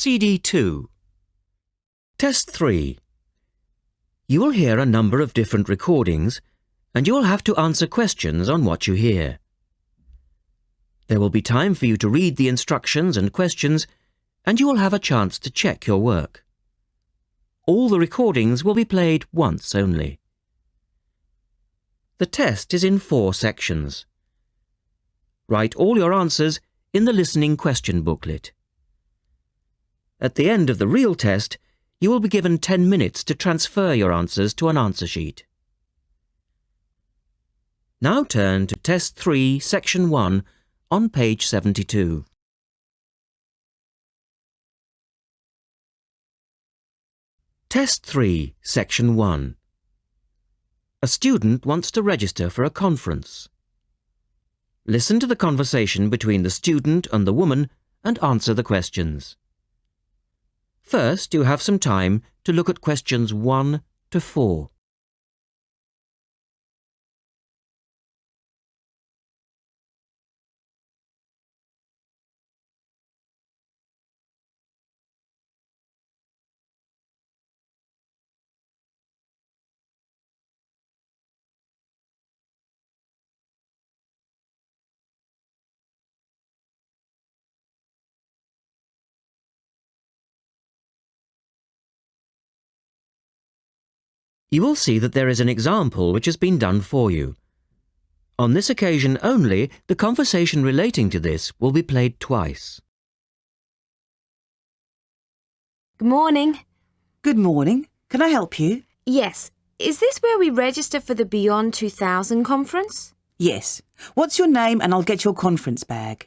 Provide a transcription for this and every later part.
CD 2. Test 3. You will hear a number of different recordings and you will have to answer questions on what you hear. There will be time for you to read the instructions and questions and you will have a chance to check your work. All the recordings will be played once only. The test is in 4 sections. Write all your answers in the listening question booklet. At the end of the real test, you will be given 10 minutes to transfer your answers to an answer sheet. Now turn to Test 3, Section 1 on page 72. Test 3, Section 1. A student wants to register for a conference. Listen to the conversation between the student and the woman and answer the questions. First, you have some time to look at questions 1 to 4. You will see that there is an example which has been done for you. On this occasion only, the conversation relating to this will be played twice. Good morning. Good morning. Can I help you? Yes. Is this where we register for the Beyond 2000 conference? Yes. What's your name and I'll get your conference bag.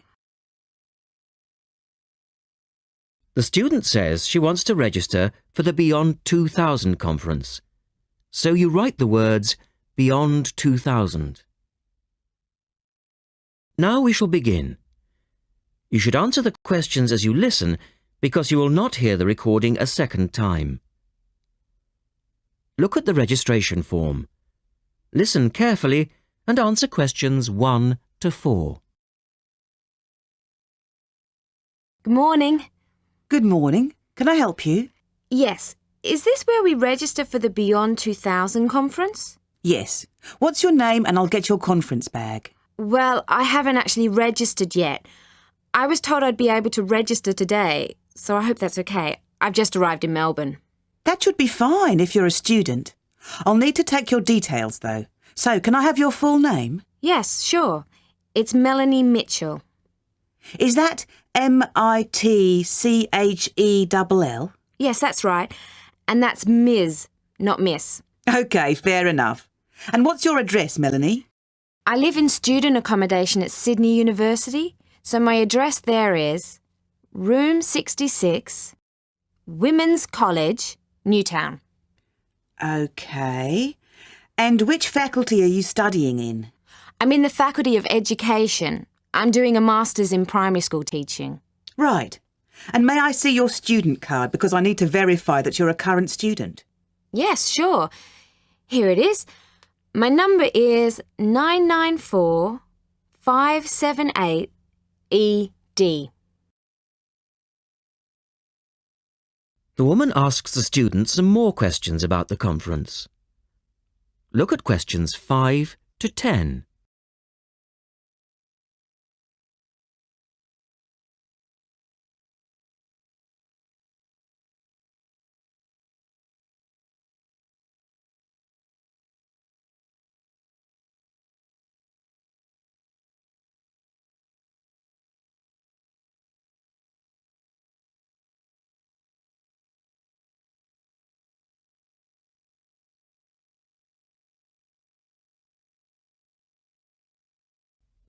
The student says she wants to register for the Beyond 2000 conference. So you write the words Beyond 2000. Now we shall begin. You should answer the questions as you listen because you will not hear the recording a second time. Look at the registration form. Listen carefully and answer questions 1 to 4. Good morning. Good morning. Can I help you? Yes. Is this where we register for the Beyond 2000 conference? Yes. What's your name and I'll get your conference bag. Well, I haven't actually registered yet. I was told I'd be able to register today, so I hope that's okay. I've just arrived in Melbourne. That should be fine if you're a student. I'll need to take your details though. So, can I have your full name? Yes, sure. It's Melanie Mitchell. Is that Mitchell? Yes, that's right. And that's Ms., not Miss. OK, fair enough. And what's your address, Melanie? I live in student accommodation at Sydney University, so my address there is Room 66, Women's College, Newtown. OK. And which faculty are you studying in? I'm in the Faculty of Education. I'm doing a Master's in Primary School Teaching. Right. And may I see your student card because I need to verify that you're a current student? Yes, sure. Here it is. My number is 994578ED. The woman asks the student some more questions about the conference. Look at questions 5 to 10.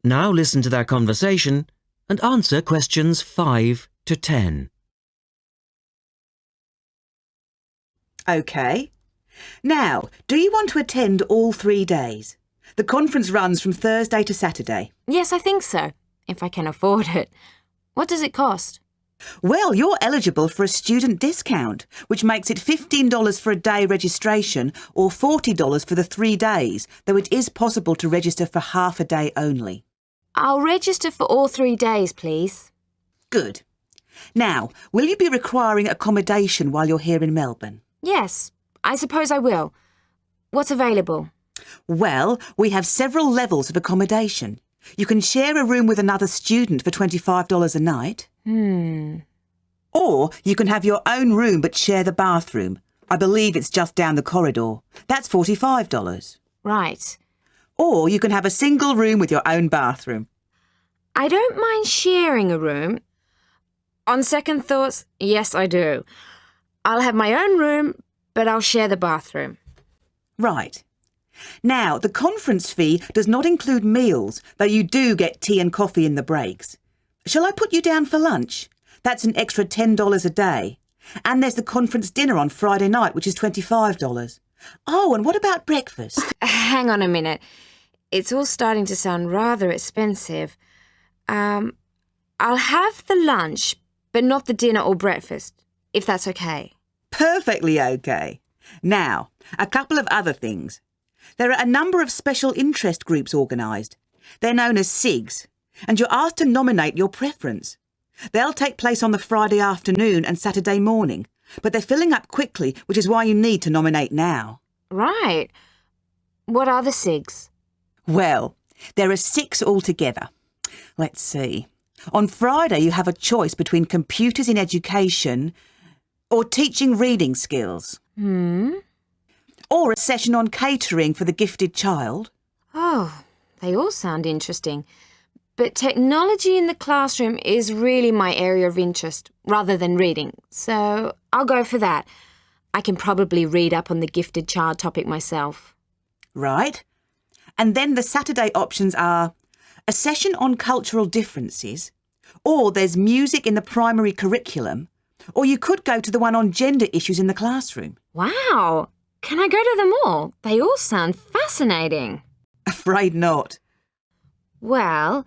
Now listen to their conversation and answer questions 5 to 10. OK. Now, do you want to attend all 3 days? The conference runs from Thursday to Saturday. Yes, I think so, if I can afford it. What does it cost? Well, you're eligible for a student discount, which makes it $15 for a day registration or $40 for the 3 days, though it is possible to register for half a day only. I'll register for all 3 days, please. Good. Now, will you be requiring accommodation while you're here in Melbourne? Yes, I suppose I will. What's available? Well, we have several levels of accommodation. You can share a room with another student for $25 a night. Or you can have your own room but share the bathroom. I believe it's just down the corridor. That's $45. Right. Or you can have a single room with your own bathroom. I don't mind sharing a room. On second thoughts, yes, I do. I'll have my own room, but I'll share the bathroom. Right. Now, the conference fee does not include meals, though you do get tea and coffee in the breaks. Shall I put you down for lunch? That's an extra $10 a day. And there's the conference dinner on Friday night, which is $25. Oh, and what about breakfast? Hang on a minute. It's all starting to sound rather expensive. I'll have the lunch, but not the dinner or breakfast, if that's okay. Perfectly okay. Now, a couple of other things. There are a number of special interest groups organised. They're known as SIGs, and you're asked to nominate your preference. They'll take place on the Friday afternoon and Saturday morning, but they're filling up quickly, which is why you need to nominate now. Right. What are the SIGs? Well, there are 6 altogether. Let's see. On Friday, you have a choice between computers in education or teaching reading skills. Or a session on catering for the gifted child. Oh, they all sound interesting. But technology in the classroom is really my area of interest, rather than reading. So I'll go for that. I can probably read up on the gifted child topic myself. Right. And then the Saturday options are a session on cultural differences, or there's music in the primary curriculum, or you could go to the one on gender issues in the classroom. Wow! Can I go to them all? They all sound fascinating. Afraid not. Well,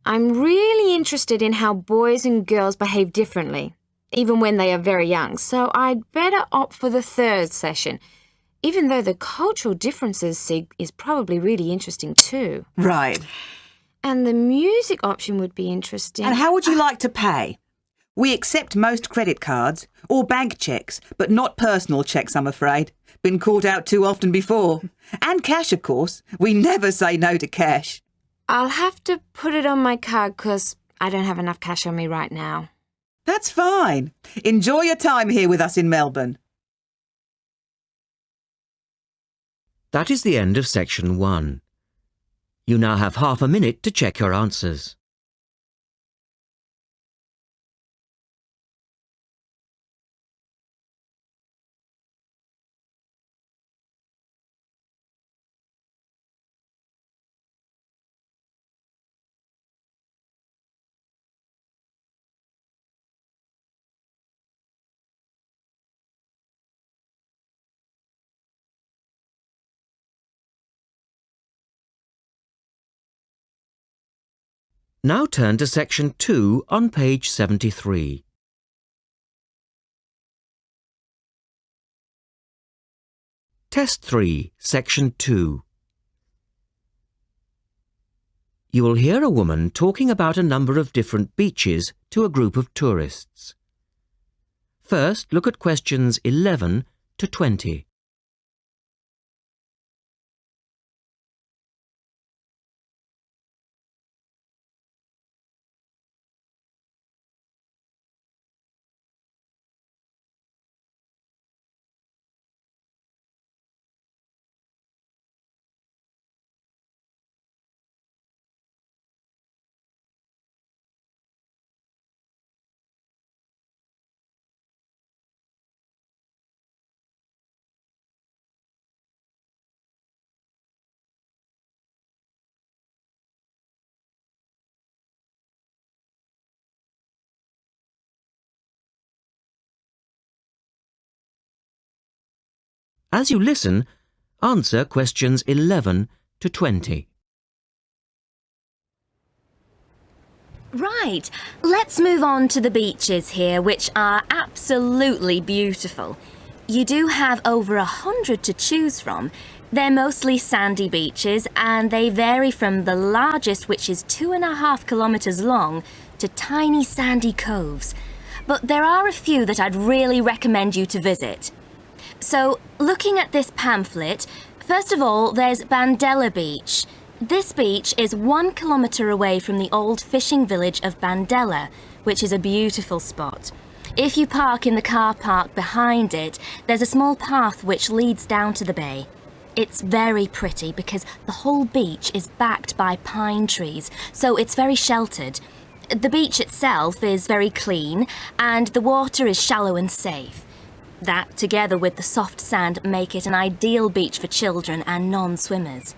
I'm really interested in how boys and girls behave differently, even when they are very young, so I'd better opt for the third session, even though the cultural differences SIG is probably really interesting too. Right. And the music option would be interesting. And how would you like to pay? We accept most credit cards or bank cheques, but not personal cheques, I'm afraid. Been caught out too often before. And cash, of course. We never say no to cash. I'll have to put it on my card because I don't have enough cash on me right now. That's fine. Enjoy your time here with us in Melbourne. That is the end of section 1. You now have half a minute to check your answers. Now turn to section 2 on page 73. Test 3, section 2. You will hear a woman talking about a number of different beaches to a group of tourists. First, look at questions 11 to 20. As you listen, answer questions 11 to 20. Right, let's move on to the beaches here, which are absolutely beautiful. You do have over 100 to choose from. They're mostly sandy beaches and they vary from the largest, which is 2.5 kilometres long, to tiny sandy coves. but there are a few that I'd really recommend you to visit. So, looking at this pamphlet, first of all, there's Bandella Beach. This beach is 1 kilometre away from the old fishing village of Bandella, which is a beautiful spot. If you park in the car park behind it, there's a small path which leads down to the bay. It's very pretty because the whole beach is backed by pine trees, so it's very sheltered. The beach itself is very clean and the water is shallow and safe. That, together with the soft sand, make it an ideal beach for children and non-swimmers.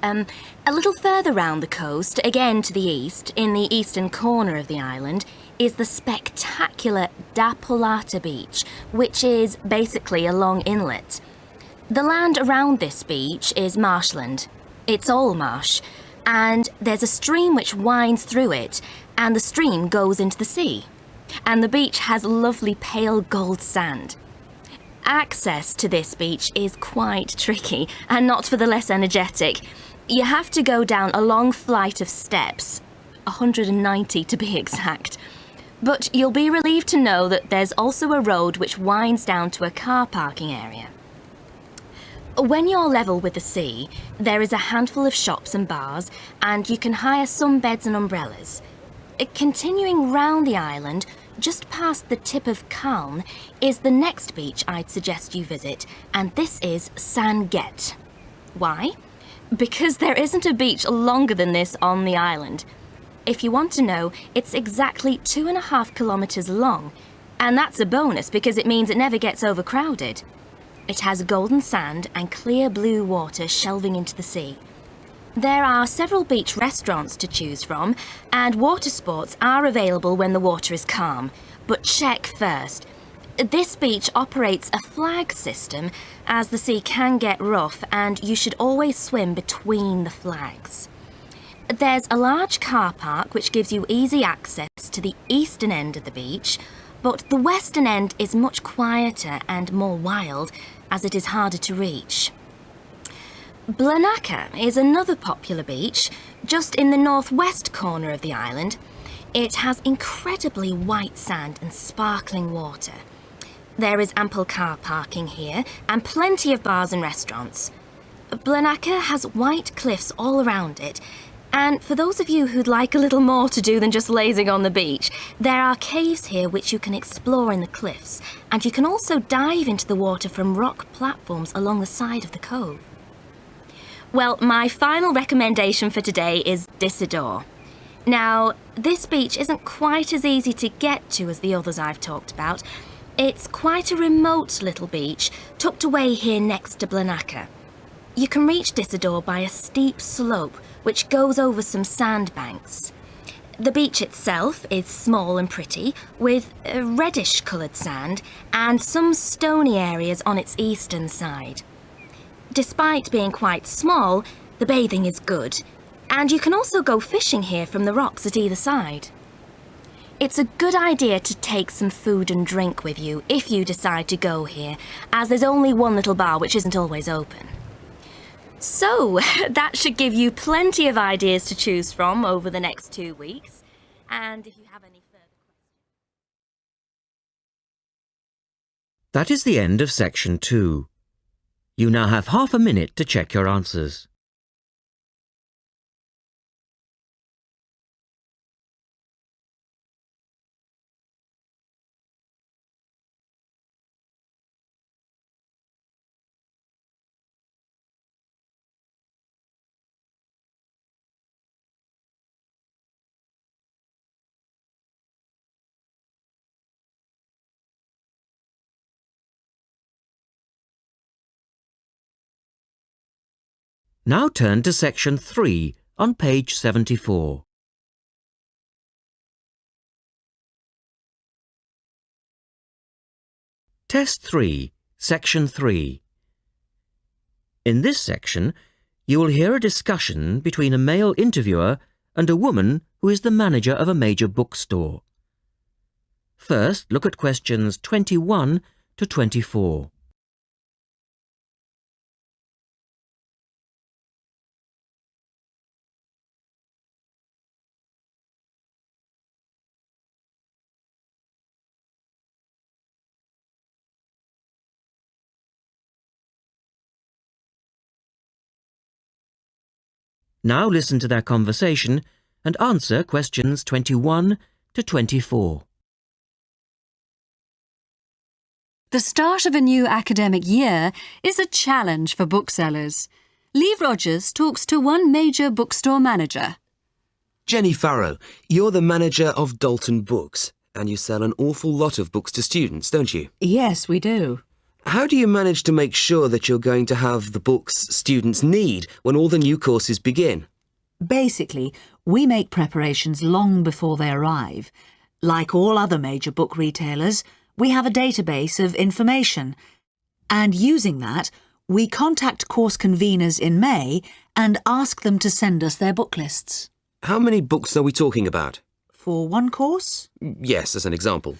A little further round the coast, again to the east, in the eastern corner of the island, is the spectacular Da Polata Beach, which is basically a long inlet. The land around this beach is marshland. It's all marsh, and there's a stream which winds through it, and the stream goes into the sea. And the beach has lovely pale gold sand. Access to this beach is quite tricky, and not for the less energetic. You have to go down a long flight of steps, 190 to be exact. But you'll be relieved to know that there's also a road which winds down to a car parking area. When you're level with the sea, there is a handful of shops and bars, and you can hire some beds and umbrellas. Continuing round the island, just past the tip of Calne, is the next beach I'd suggest you visit, and this is San Get. Why? Because there isn't a beach longer than this on the island. If you want to know, it's exactly 2.5 kilometres long, and that's a bonus because it means it never gets overcrowded. It has golden sand and clear blue water shelving into the sea. There are several beach restaurants to choose from, and water sports are available when the water is calm, but check first. This beach operates a flag system as the sea can get rough and you should always swim between the flags. There's a large car park which gives you easy access to the eastern end of the beach, but the western end is much quieter and more wild as it is harder to reach. Blanaka is another popular beach just in the northwest corner of the island. It has incredibly white sand and sparkling water. There is ample car parking here and plenty of bars and restaurants. Blanaka has white cliffs all around it, and for those of you who'd like a little more to do than just lazing on the beach, there are caves here which you can explore in the cliffs, and you can also dive into the water from rock platforms along the side of the cove. Well, my final recommendation for today is Disador. Now, this beach isn't quite as easy to get to as the others I've talked about. It's quite a remote little beach, tucked away here next to Blanaka. You can reach Disador by a steep slope which goes over some sandbanks. The beach itself is small and pretty, with a reddish-coloured sand and some stony areas on its eastern side. Despite being quite small, the bathing is good, and you can also go fishing here from the rocks at either side. It's a good idea to take some food and drink with you if you decide to go here, as there's only one little bar which isn't always open. So, that should give you plenty of ideas to choose from over the next 2 weeks. And if you have any further questions... That is the end of section 2. You now have half a minute to check your answers. Now turn to section 3 on page 74. Test 3, section 3. In this section, you will hear a discussion between a male interviewer and a woman who is the manager of a major bookstore. First, look at questions 21 to 24. Now listen to their conversation and answer questions 21 to 24. The start of a new academic year is a challenge for booksellers. Lee Rogers talks to one major bookstore manager. Jenny Farrow, you're the manager of Dalton Books, and you sell an awful lot of books to students, don't you? Yes, we do. How do you manage to make sure that you're going to have the books students need when all the new courses begin? Basically, we make preparations long before they arrive. Like all other major book retailers, we have a database of information. And using that, we contact course conveners in May and ask them to send us their book lists. How many books are we talking about? For one course? Yes, as an example.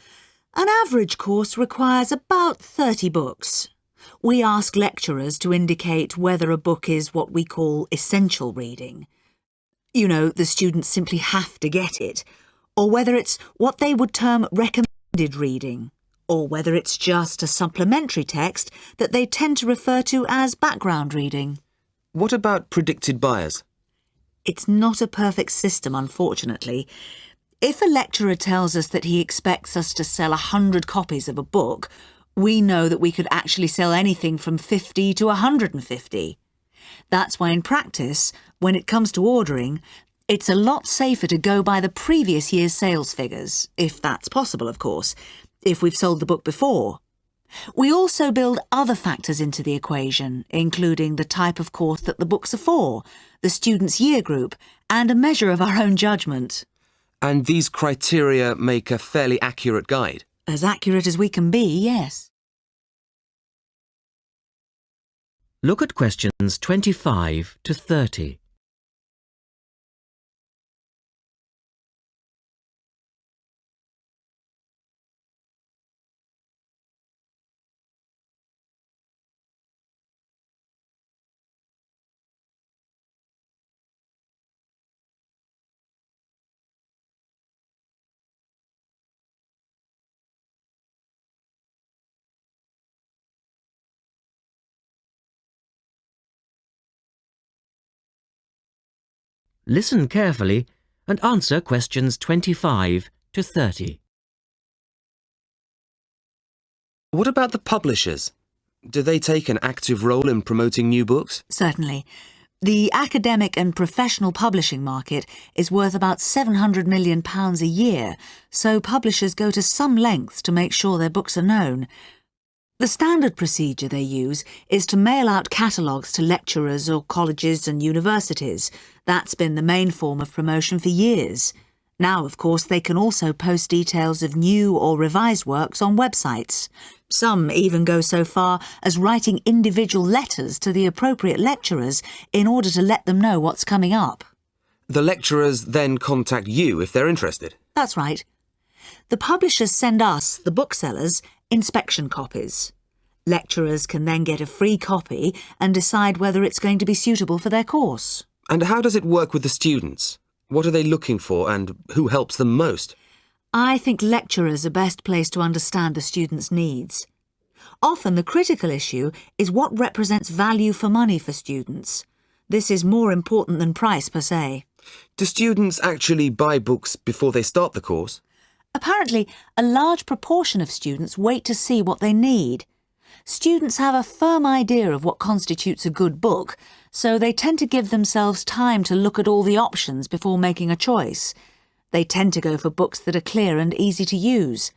An average course requires about 30 books. We ask lecturers to indicate whether a book is what we call essential reading. You know, the students simply have to get it. Or whether it's what they would term recommended reading. Or whether it's just a supplementary text that they tend to refer to as background reading. What about predicted buyers? It's not a perfect system, unfortunately. If a lecturer tells us that he expects us to sell 100 copies of a book, we know that we could actually sell anything from 50 to 150. That's why in practice, when it comes to ordering, it's a lot safer to go by the previous year's sales figures, if that's possible, of course, if we've sold the book before. We also build other factors into the equation, including the type of course that the books are for, the student's year group, and a measure of our own judgment. And these criteria make a fairly accurate guide? As accurate as we can be, yes. Look at questions 25 to 30. Listen carefully and answer questions 25 to 30. What about the publishers? Do they take an active role in promoting new books? Certainly. The academic and professional publishing market is worth about £700 million a year, so publishers go to some lengths to make sure their books are known. The standard procedure they use is to mail out catalogues to lecturers or colleges and universities. That's been the main form of promotion for years. Now, of course, they can also post details of new or revised works on websites. Some even go so far as writing individual letters to the appropriate lecturers in order to let them know what's coming up. The lecturers then contact you if they're interested? That's right. The publishers send us, the booksellers, inspection copies. Lecturers can then get a free copy and decide whether it's going to be suitable for their course. And how does it work with the students? What are they looking for and who helps them most? I think lecturers are best placed to understand the students' needs. Often the critical issue is what represents value for money for students. This is more important than price per se. Do students actually buy books before they start the course? Apparently, a large proportion of students wait to see what they need. Students have a firm idea of what constitutes a good book, so they tend to give themselves time to look at all the options before making a choice. They tend to go for books that are clear and easy to use.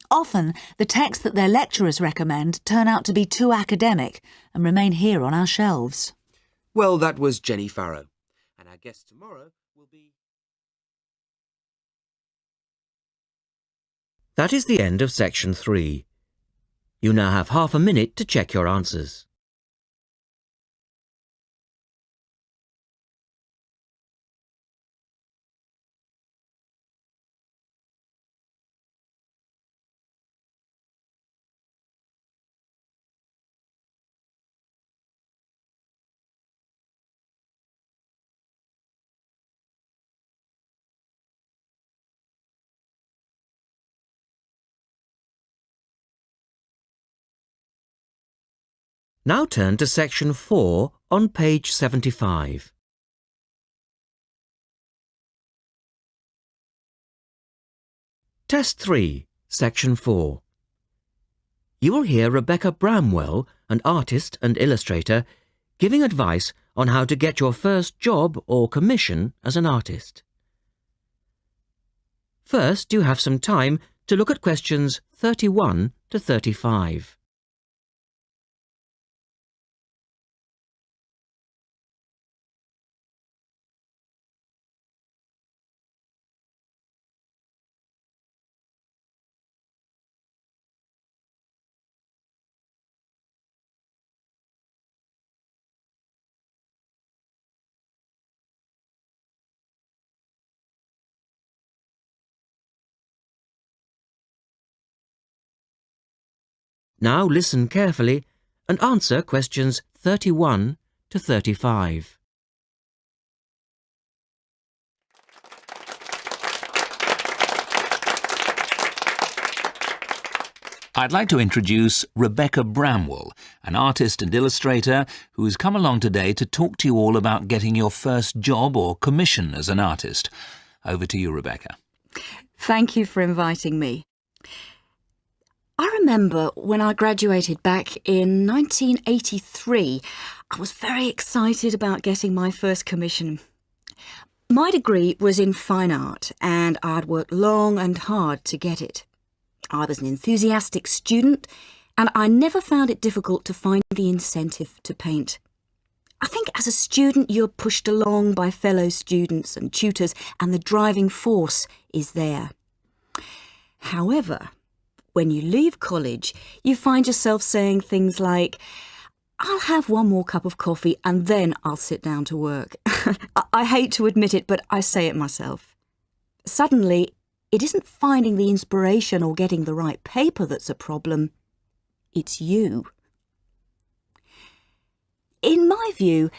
Often, the texts that their lecturers recommend turn out to be too academic and remain here on our shelves. Well, that was Jenny Farrow. And our guest tomorrow will be... That is the end of section 3. You now have half a minute to check your answers. Now turn to section 4 on page 75. Test 3, Section 4. You will hear Rebecca Bramwell, an artist and illustrator, giving advice on how to get your first job or commission as an artist. First, you have some time to look at questions 31 to 35. Now listen carefully and answer questions 31 to 35. I'd like to introduce Rebecca Bramwell, an artist and illustrator who's come along today to talk to you all about getting your first job or commission as an artist. Over to you, Rebecca. Thank you for inviting me. I remember when I graduated back in 1983, I was very excited about getting my first commission. My degree was in fine art and I'd worked long and hard to get it. I was an enthusiastic student and I never found it difficult to find the incentive to paint. I think as a student you're pushed along by fellow students and tutors and the driving force is there. However, when you leave college, you find yourself saying things like, I'll have one more cup of coffee and then I'll sit down to work. I hate to admit it, but I say it myself. Suddenly, it isn't finding the inspiration or getting the right paper that's a problem. It's you. In my view,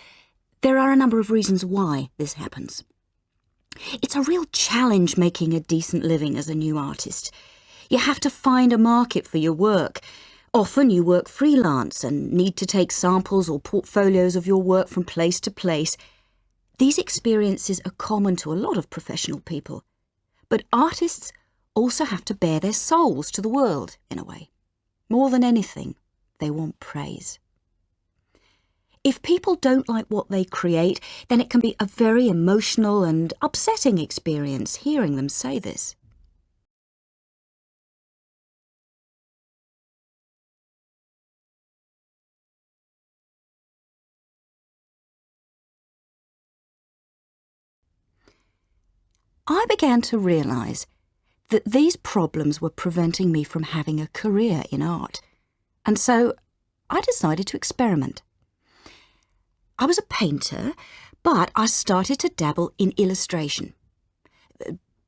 there are a number of reasons why this happens. It's a real challenge making a decent living as a new artist. You have to find a market for your work. Often you work freelance and need to take samples or portfolios of your work from place to place. These experiences are common to a lot of professional people. But artists also have to bare their souls to the world, in a way. More than anything, they want praise. If people don't like what they create, then it can be a very emotional and upsetting experience hearing them say this. I began to realise that these problems were preventing me from having a career in art, and so I decided to experiment. I was a painter, but I started to dabble in illustration,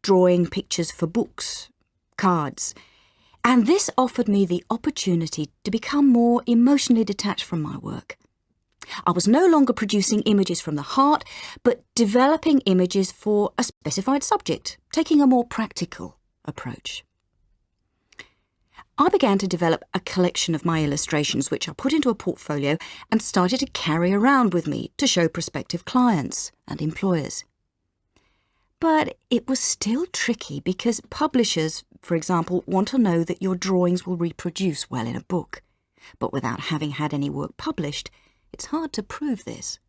drawing pictures for books, cards, and this offered me the opportunity to become more emotionally detached from my work. I was no longer producing images from the heart, but developing images for a specified subject, taking a more practical approach. I began to develop a collection of my illustrations, which I put into a portfolio and started to carry around with me to show prospective clients and employers. But it was still tricky because publishers, for example, want to know that your drawings will reproduce well in a book. But without having had any work published, it's hard to prove this.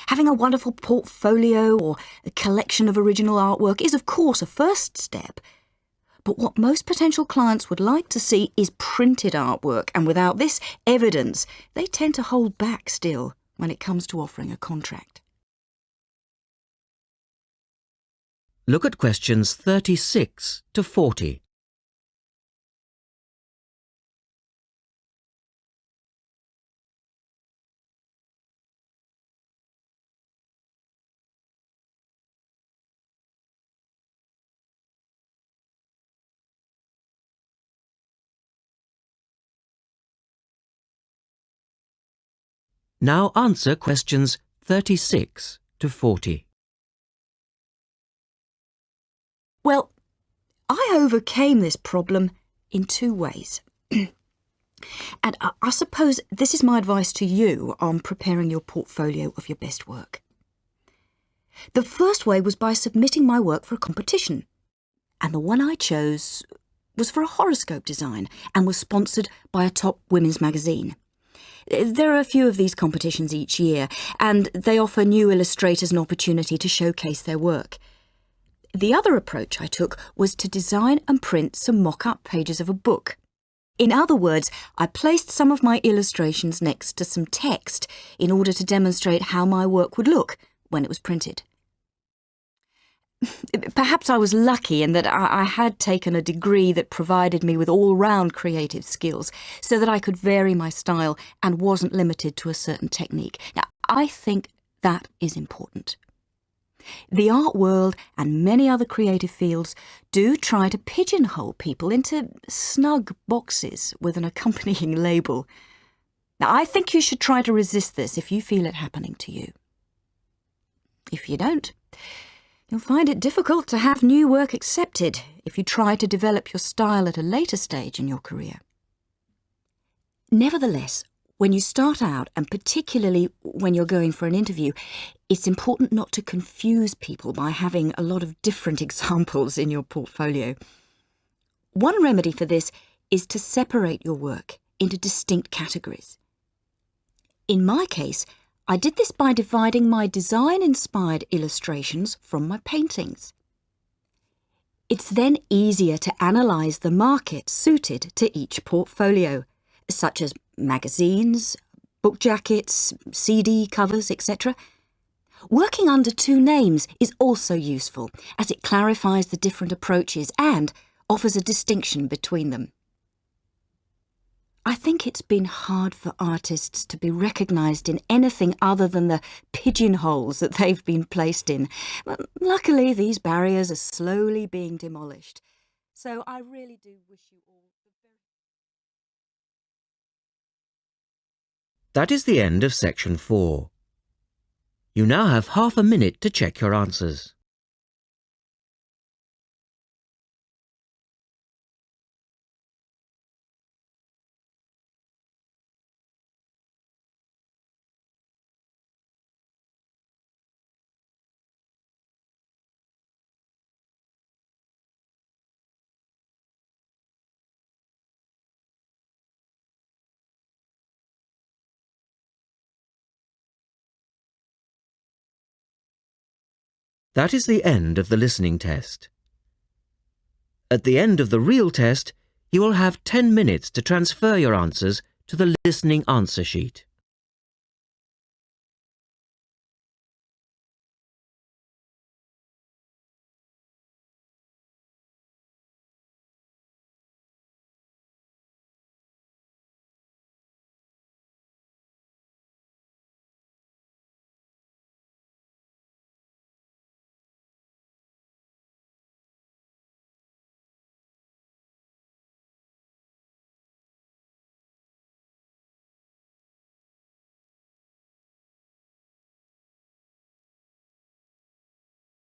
Having a wonderful portfolio or a collection of original artwork is, of course, a first step. But what most potential clients would like to see is printed artwork, and without this evidence, they tend to hold back still when it comes to offering a contract. Look at questions 36 to 40. Now answer questions 36 to 40. Well, I overcame this problem in two ways. And I suppose this is my advice to you on preparing your portfolio of your best work. The first way was by submitting my work for a competition. And the one I chose was for a horoscope design and was sponsored by a top women's magazine. There are a few of these competitions each year, and they offer new illustrators an opportunity to showcase their work. The other approach I took was to design and print some mock-up pages of a book. In other words, I placed some of my illustrations next to some text in order to demonstrate how my work would look when it was printed. Perhaps I was lucky in that I had taken a degree that provided me with all-round creative skills so that I could vary my style and wasn't limited to a certain technique. Now, I think that is important. The art world and many other creative fields do try to pigeonhole people into snug boxes with an accompanying label. Now, I think you should try to resist this if you feel it happening to you. If you don't, you'll find it difficult to have new work accepted if you try to develop your style at a later stage in your career. Nevertheless, when you start out, and particularly when you're going for an interview, it's important not to confuse people by having a lot of different examples in your portfolio. One remedy for this is to separate your work into distinct categories. In my case, I did this by dividing my design-inspired illustrations from my paintings. It's then easier to analyse the market suited to each portfolio, such as magazines, book jackets, CD covers, etc. Working under two names is also useful, as it clarifies the different approaches and offers a distinction between them. I think it's been hard for artists to be recognised in anything other than the pigeonholes that they've been placed in. But luckily, these barriers are slowly being demolished. So I really do wish you all the very... That is the end of section 4. You now have half a minute to check your answers. That is the end of the listening test. At the end of the real test, you will have 10 minutes to transfer your answers to the listening answer sheet.